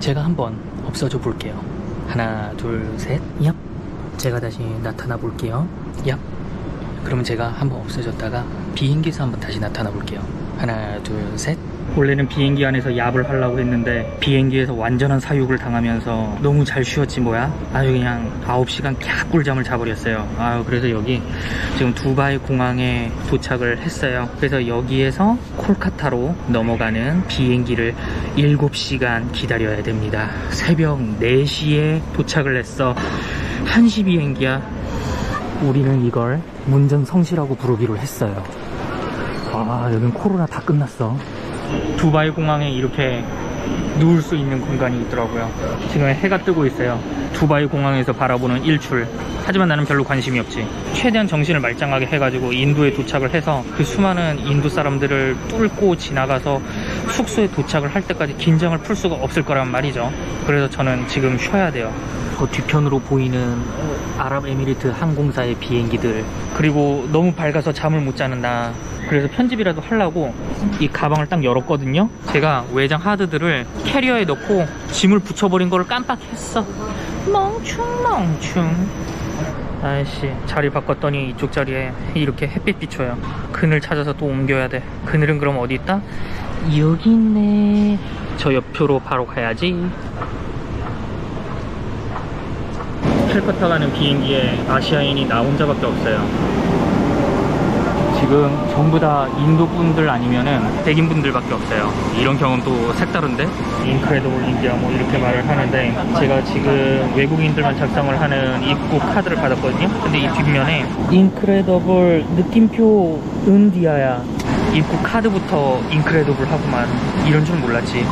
제가 한번 없어져 볼게요. 하나, 둘, 셋. 얍. 제가 다시 나타나 볼게요. 얍. 그러면 제가 한번 없어졌다가 비행기에서 한번 다시 나타나 볼게요. 하나, 둘, 셋. 원래는 비행기 안에서 얍을 하려고 했는데 비행기에서 완전한 사육을 당하면서 너무 잘 쉬었지 뭐야. 아주 그냥 9시간 캬 꿀잠을 자버렸어요. 그래서 여기 지금 두바이 공항에 도착을 했어요. 그래서 여기에서 콜카타로 넘어가는 비행기를 7시간 기다려야 됩니다. 새벽 4시에 도착을 했어. 1시 비행기야. 우리는 이걸 문전성시라고 부르기로 했어요. 여긴 코로나 다 끝났어. 두바이 공항에 이렇게 누울 수 있는 공간이 있더라고요. 지금 해가 뜨고 있어요. 두바이 공항에서 바라보는 일출. 하지만 나는 별로 관심이 없지. 최대한 정신을 말짱하게 해가지고 인도에 도착을 해서 그 수많은 인도 사람들을 뚫고 지나가서 숙소에 도착을 할 때까지 긴장을 풀 수가 없을 거란 말이죠. 그래서 저는 지금 쉬어야 돼요. 저 뒤편으로 보이는 아랍에미리트 항공사의 비행기들, 그리고 너무 밝아서 잠을 못 자는 나. 그래서 편집이라도 하려고 이 가방을 딱 열었거든요. 제가 외장 하드들을 캐리어에 넣고 짐을 붙여버린 거를 깜빡했어. 멍충. 아이씨, 자리 바꿨더니 이쪽 자리에 이렇게 햇빛 비춰요. 그늘 찾아서 또 옮겨야 돼. 그늘은 그럼 어디 있다? 여기 있네. 저 옆으로 바로 가야지. 캘커타 가는 비행기에 아시아인이 나 혼자밖에 없어요. 지금 전부 다 인도 분들 아니면은 백인 분들밖에 없어요. 이런 경우는 또 색다른데? 인크레더블 인디아 뭐 이렇게 말을 하는데, 제가 지금 외국인들만 작성을 하는 입국 카드를 받았거든요. 근데 이 뒷면에 인크레더블 느낌표 은디아야. 입국 카드부터 인크레더블 하고만. 이런 줄 몰랐지.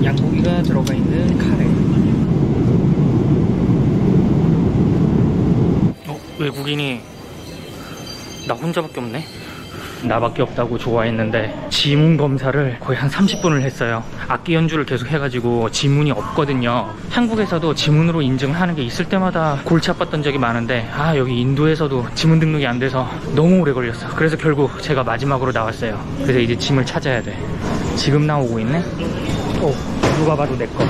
양고기가 들어가 있는 카레. 외국인이 나 혼자밖에 없네. 나밖에 없다고 좋아했는데 지문 검사를 거의 한 30분을 했어요. 악기 연주를 계속 해가지고 지문이 없거든요. 한국에서도 지문으로 인증하는 게 있을 때마다 골치 아팠던 적이 많은데 여기 인도에서도 지문 등록이 안 돼서 너무 오래 걸렸어. 그래서 결국 제가 마지막으로 나왔어요. 그래서 이제 짐을 찾아야 돼. 지금 나오고 있네. 누가 봐도 내 거.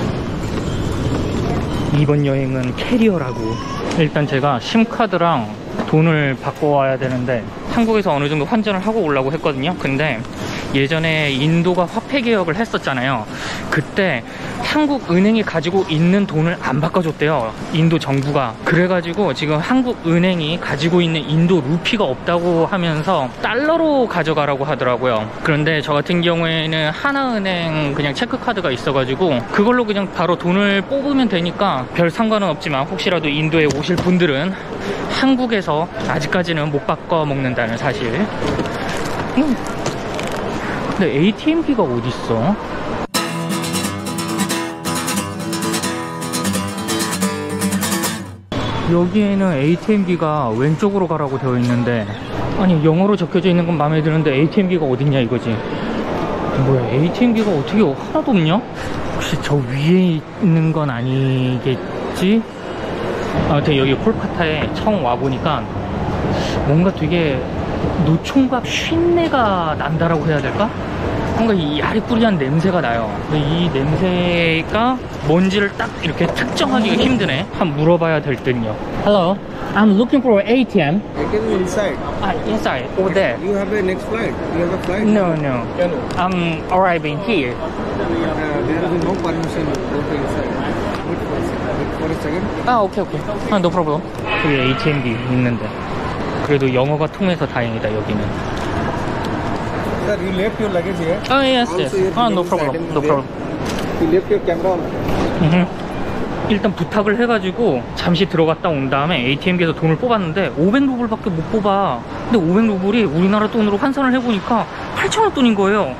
이번 여행은 캐리어라고. 일단 제가 심카드랑 돈을 바꿔와야 되는데 한국에서 어느 정도 환전을 하고 오려고 했거든요. 근데 예전에 인도가 화폐 개혁을 했었잖아요. 그때 한국 은행이 가지고 있는 돈을 안 바꿔줬대요, 인도 정부가. 그래가지고 지금 한국 은행이 가지고 있는 인도 루피가 없다고 하면서 달러로 가져가라고 하더라고요. 그런데 저 같은 경우에는 하나은행 그냥 체크카드가 있어가지고 그걸로 그냥 바로 돈을 뽑으면 되니까 별 상관은 없지만, 혹시라도 인도에 오실 분들은 한국에서 아직까지는 못 바꿔 먹는다는 사실. 근데 ATM기가 어딨어? 여기에는 ATM기가 왼쪽으로 가라고 되어 있는데, 아니 영어로 적혀져 있는 건 마음에 드는데 ATM기가 어딨냐 이거지. 뭐야, ATM기가 어떻게 하나도 없냐? 혹시 저 위에 있는 건 아니겠지? 아무튼 여기 콜카타에 처음 와보니까 뭔가 되게 노총각 쉰내가 난다라고 해야 될까? 뭔가 이 야리꾸리한 냄새가 나요. 이 냄새가 뭔지를 딱 이렇게 특정하기가 힘드네. 한번 물어봐야 될 듯요. Hello, I'm looking for an ATM. ATM inside. Inside, over there. You have a next flight. You have a flight? No. I'm arriving here. There is no permission to go inside. Wait for a second. 오케이. No problem. 여기 ATM기 있는데. 그래도 영어가 통해서 다행이다, 여기는. Sir, you left your luggage here? Yes. No luggage problem. item No there. problem. You left your camera on. 일단 부탁을 해가지고 잠시 들어갔다 온 다음에 ATM기에서 돈을 뽑았는데 500루블밖에 못 뽑아. 근데 500루블이 우리나라 돈으로 환산을 해보니까 8,000원 돈인 거예요.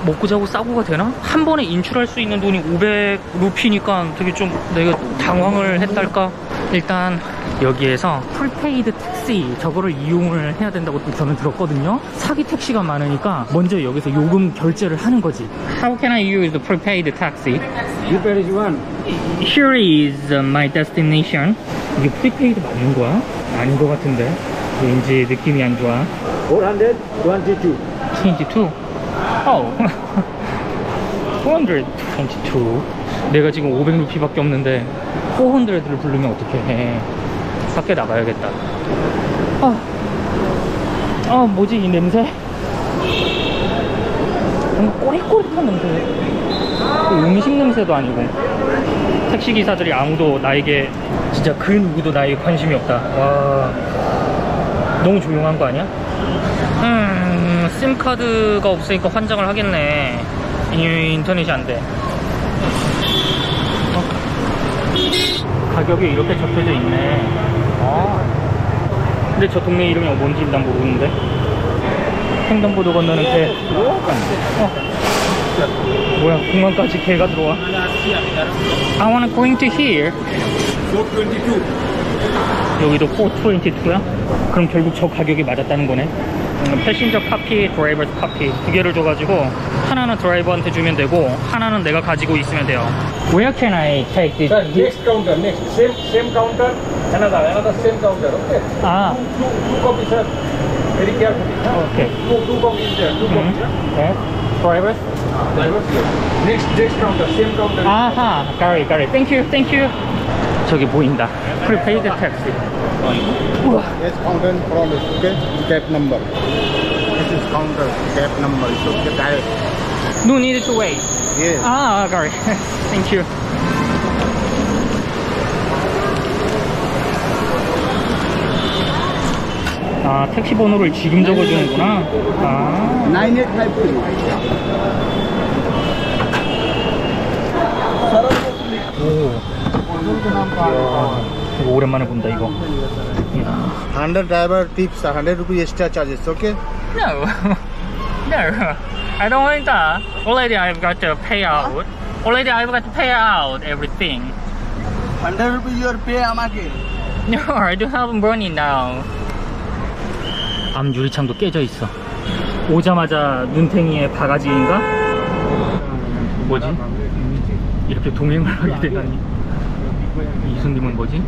먹고 자고 싸고가 되나? 한 번에 인출할 수 있는 돈이 500루피니까 되게 좀 내가 당황을 했달까? 일단 여기에서 풀페이드 택시, 저거를 이용을 해야 된다고 또 저는 들었거든요. 사기 택시가 많으니까 먼저 여기서 요금 결제를 하는 거지. How can I use the prepaid taxi? You pay as you want. Here is my destination. 이게 프리페이드 맞는 거야? 아닌 것 같은데 왠지 느낌이 안 좋아. 422. 22? Oh 422. 내가 지금 500루피밖에 없는데 400를 부르면 어떻게 해. 밖에 나가야겠다. 뭐지 이 냄새? 뭔가 꼬릿꼬릿한 냄새. 음식 냄새도 아니고. 택시기사들이 아무도 나에게, 진짜 그 누구도 나에게 관심이 없다. 와, 너무 조용한 거 아니야? 심카드가 없으니까 환장을 하겠네. 인터넷이 안 돼. 가격이 이렇게 적혀져 있네. 근데 저 동네 이름이 뭔지 난 모르는데. 횡단보도 건너는 개. 뭐야, 공항까지 개가 들어와. I wanna going to here. 422. 여기도 422야? 그럼 결국 저 가격이 맞았다는 거네. 패신저 카피, 드라이버스 카피 두 개를 줘가지고 하나는 드라이버한테 주면 되고 하나는 내가 가지고 있으면 돼요. Where can I take this? Sir, next counter, next. Same counter. Another same counter. Okay. Two copies, sir. Very carefully. Okay. Two copies there. Two copies. Yes. Drivers? Drivers here. Next counter, same counter. 아하, got it. Thank you. 저기 보인다. Prepaid taxi. 우와. Yes, counter promise, okay? Cab number. This is counter, cab number. It's okay, direct. No need to wait. Yes. got it. Thank you. 택시 번호를 지금 적어주는구나. 9853. 이거 오랜만에 본다 이거. 100 driver tips, 100 rupees extra charges, okay? No, I don't want that. Already I've got to pay out. Everything. 100 rupees your pay, amake. No, I don't have money now. 앞 유리창도 깨져 있어. 오자마자 눈탱이에 바가지인가? 뭐지? 이렇게 동행을 하게 되다니. 이 손님은 뭐지?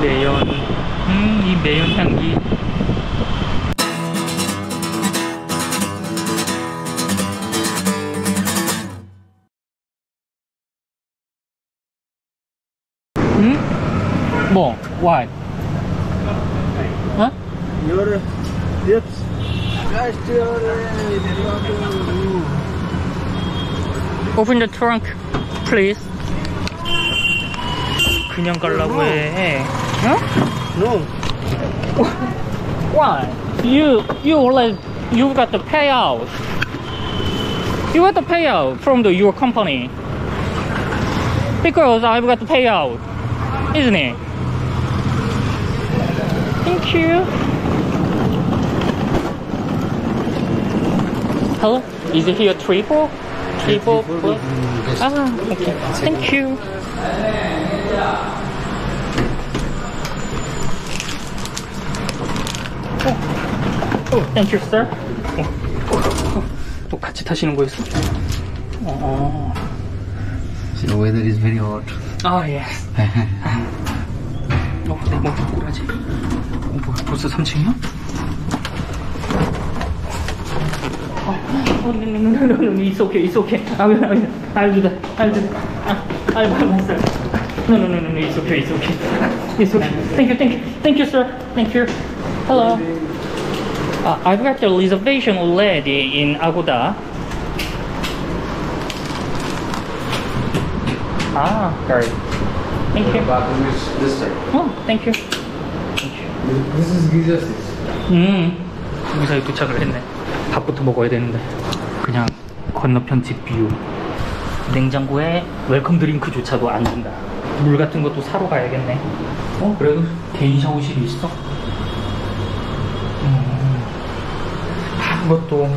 매연. 이 매연 향기. 뭐? What? Huh? Your tips. Just your... Open the trunk, please. 그냥 가려고 해. 어? No. Why? You got to pay out. You got to pay out from your company. Because I've got to pay out, isn't it? Thank you. Hello? Is it here triple? Triple? Okay. Thank you. Thank you, sir. 또 같이 타시는 거였어? The weather is very hot. yes. 내 몸 꼬라지. 벌써 3층이야? No, it's okay. I'll do that. I'll myself. No, it's okay. Thank you, sir. Thank you. Hello. I've got the reservation already in Agoda. Sorry. Thank you. Bathroom is this side. Thank you. This is Giza 6. 무사히 도착을 했네. 밥부터 먹어야 되는데. 그냥 건너편 집 뷰. 냉장고에 웰컴 드링크조차도 안 준다. 물 같은 것도 사러 가야겠네. 그래도 개인 샤워실이 있어? 아무것도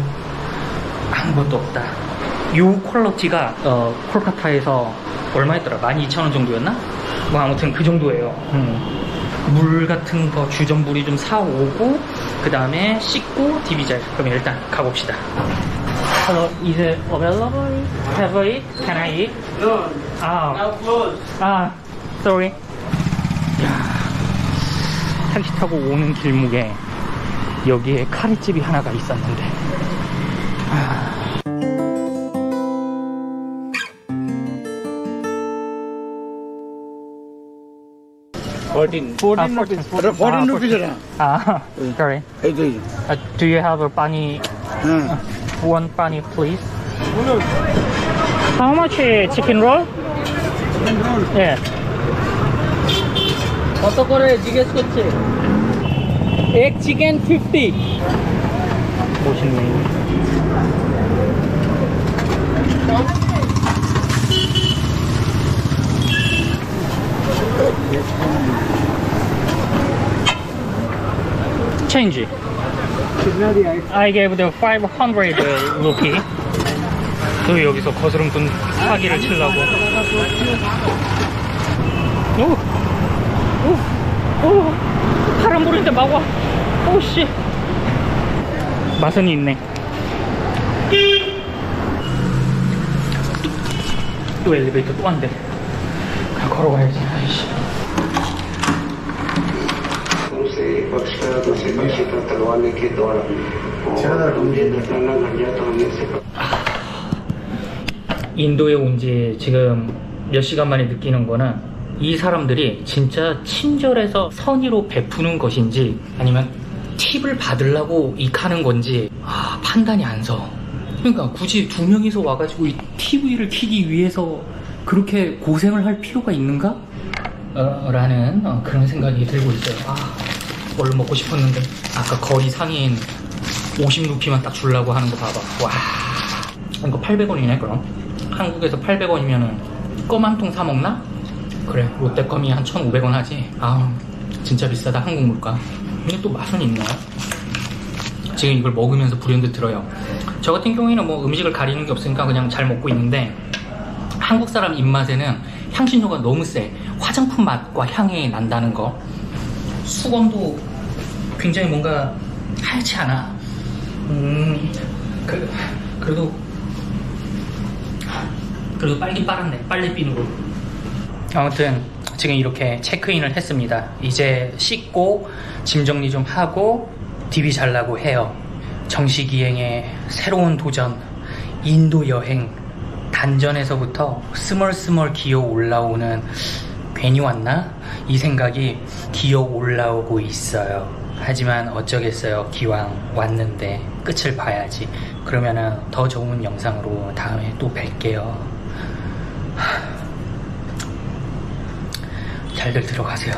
없다. 요 퀄러티가 콜카타에서 얼마였더라? 12,000원 정도였나? 뭐 아무튼 그 정도예요. 물 같은 거 주전부리 좀 사오고 그 다음에 씻고 디비잘. 그럼 일단 가봅시다. Hello, is it available? Have I eat? Can I eat? No. Now close. Sorry. 야, 택시 타고 오는 길목에 여기에 카레집이 하나가 있었는데 14. 14 rupees. 14 rupees. sorry. Do you have a pani? One pani, please. How much chicken roll? Yeah. কত করে জিজ্ঞেস করছে? Egg chicken 50. 멋있네. Change. I gave the 500 rupee. 또 여기서 거스름돈 사기를 치려고. 오, 바람 부는데 막 와. 오씨. 맛은 있네. 또 엘리베이터 또 안 돼. 그냥 걸어가야지. 아이씨. 인도에 온 지 지금 몇 시간 만에 느끼는 거는 이 사람들이 진짜 친절해서 선의로 베푸는 것인지 아니면 팁을 받으려고 익하는 건지 판단이 안 서. 그러니까 굳이 두 명이서 와가지고 이 TV를 켜기 위해서 그렇게 고생을 할 필요가 있는가? 라는 그런 생각이 들고 있어요. 얼른 먹고 싶었는데 아까 거리 상인 50루피만 딱 주려고 하는 거 봐봐. 와, 이거 800원이네 그럼. 한국에서 800원이면은 껌 한 통 사 먹나? 그래, 롯데껌이 한 1,500원 하지. 진짜 비싸다 한국 물가. 근데 또 맛은 있네. 지금 이걸 먹으면서 불현듯 들어요. 저 같은 경우에는 뭐 음식을 가리는 게 없으니까 그냥 잘 먹고 있는데 한국 사람 입맛에는 향신료가 너무 세. 화장품 맛과 향이 난다는 거. 수건도 굉장히 뭔가 하얗지 않아. 그래도 빨긴 빨았네. 빨래비누로. 아무튼 지금 이렇게 체크인을 했습니다. 이제 씻고 짐 정리 좀 하고 DB 잘라고 해요. 정시기행의 새로운 도전, 인도 여행. 단전에서부터 스멀스멀 기어 올라오는, 괜히 왔나? 이 생각이 기어 올라오고 있어요. 하지만 어쩌겠어요. 기왕 왔는데 끝을 봐야지. 그러면은 더 좋은 영상으로 다음에 또 뵐게요. 잘들 들어가세요.